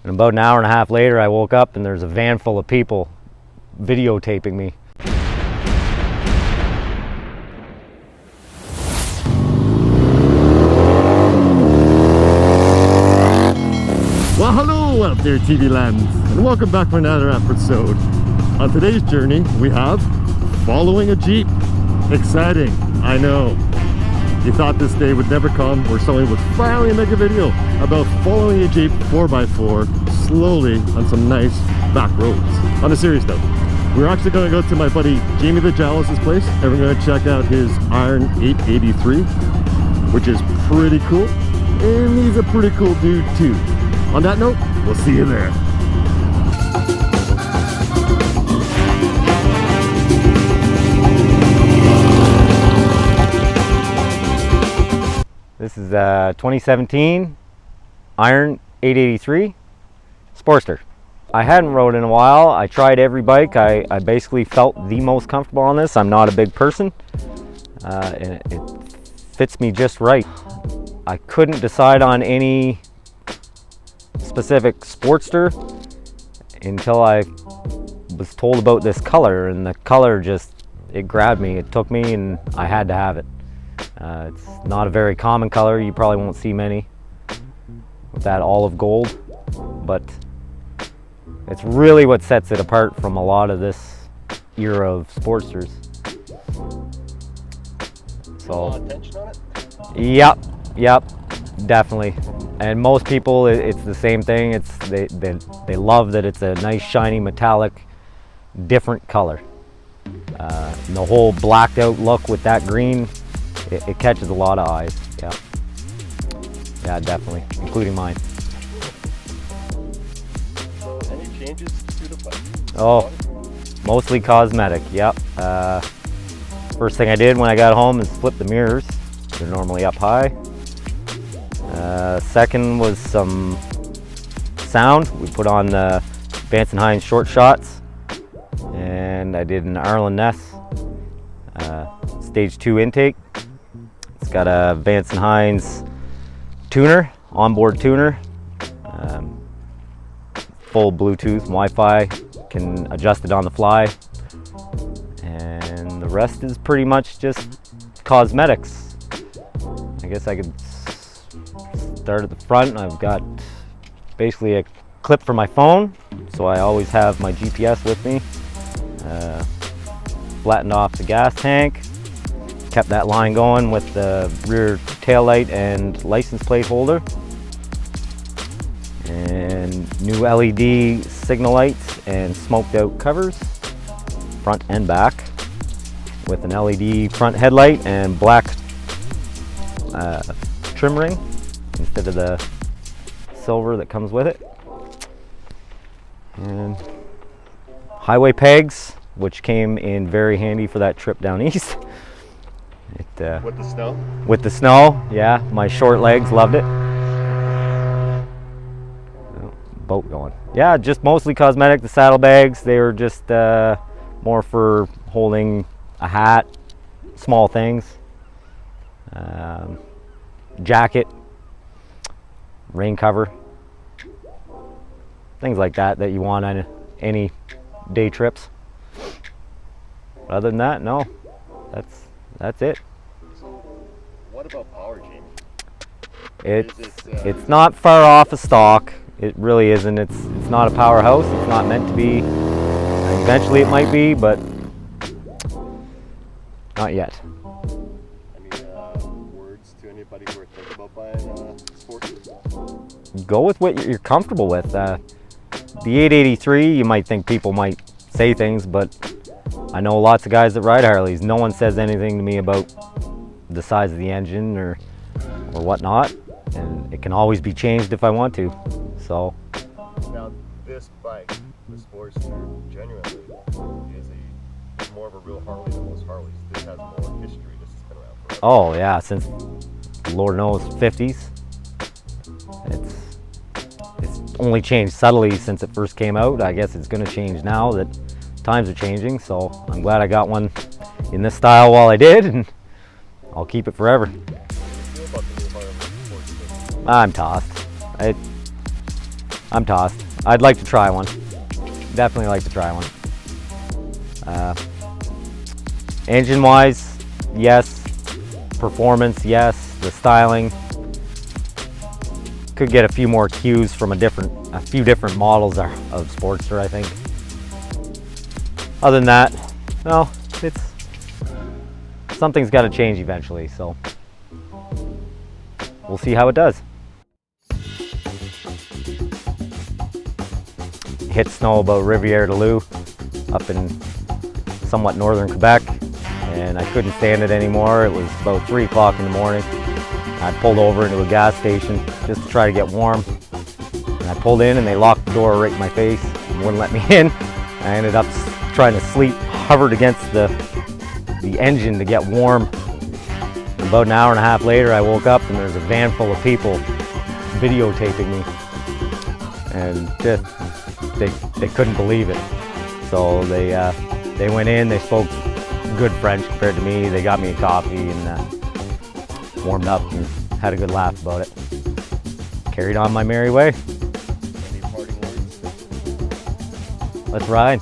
And about an hour and a half later, I woke up and there's a van full of people videotaping me. Well, hello out there, TV land, and welcome back for another episode. On today's journey, we have following a Jeep. Exciting, I know. You thought this day would never come, where someone would finally make a video about following a Jeep 4x4 slowly on some nice back roads. On a serious note, we're actually going to go to my buddy Jamie the Jealous's place, and we're going to check out his Iron 883, which is pretty cool, and he's a pretty cool dude too. On that note, we'll see you there. This is a 2017 Iron 883 Sportster. I hadn't rode in a while. I tried every bike. I basically felt the most comfortable on this. I'm not a big person, and it fits me just right. I couldn't decide on any specific Sportster until I was told about this color, and the color just, it grabbed me. It took me and I had to have it. It's not a very common color. You probably won't see many with that olive gold, but it's really what sets it apart from a lot of this era of Sportsters. So, a lot of attention on it? Yep, definitely. And most people, it's the same thing. It's they love that it's a nice, shiny, metallic, different color. And the whole blacked out look with that green, it catches a lot of eyes. Yeah, definitely, including mine. Any changes to the bike? Oh, mostly cosmetic. Yep. First thing I did when I got home is flip the mirrors. They're normally up high. Second was some sound. We put on the Vance & Hines short shots, and I did an Arlen Ness stage 2 intake. It's got a Vance & Hines tuner, onboard tuner, full Bluetooth, Wi-Fi, can adjust it on the fly, and the rest is pretty much just cosmetics. I guess I could start at the front. I've got basically a clip for my phone, so I always have my GPS with me. Flattened off the gas tank, kept that line going with the rear taillight and license plate holder, and new LED signal lights and smoked out covers, front and back, with an LED front headlight and black trim ring instead of the silver that comes with it. And highway pegs, which came in very handy for that trip down east. With the snow? With the snow, yeah. My short legs loved it. Oh, boat going. Yeah, just mostly cosmetic. The saddlebags, they were just more for holding a hat, small things. Jacket, rain cover, things like that you want on any day trips. But other than that, no, that's it. So what about power, Jamie? It's not far off of stock. It really isn't. It's not a powerhouse. It's not meant to be. Eventually it might be, but not yet. Any words to anybody who are thinking about buying a Sportster? Go with what you're comfortable with. The 883, you might think people might say things, but I know lots of guys that ride Harleys. No one says anything to me about the size of the engine or whatnot, and it can always be changed if I want to. So now this bike, the Sportster, genuinely is more of a real Harley than most Harleys. This has more history. This has been around forever. Oh yeah, since Lord knows 50s. It's only changed subtly since it first came out. I guess it's going to change now that times are changing, so I'm glad I got one in this style while I did, and I'll keep it forever. How do you feel about the new Harley Sportster? I'm tossed. I'm tossed. I'd like to try one. Definitely like to try one. Engine-wise, yes. Performance, yes. The styling. Could get a few more cues from a few different models of Sportster, I think. Other than that, no, something's got to change eventually, so we'll see how it does. Hit snow about Rivière de Loup up in somewhat northern Quebec, and I couldn't stand it anymore. It was about 3 o'clock in the morning. I pulled over into a gas station just to try to get warm. And I pulled in and they locked the door right in my face and wouldn't let me in. I ended up trying to sleep, hovered against the engine to get warm. And about an hour and a half later, I woke up and there's a van full of people videotaping me. And just, they couldn't believe it. So they went in, they spoke good French compared to me. They got me a coffee and warmed up and had a good laugh about it. Carried on my merry way. Any parting words? Let's ride.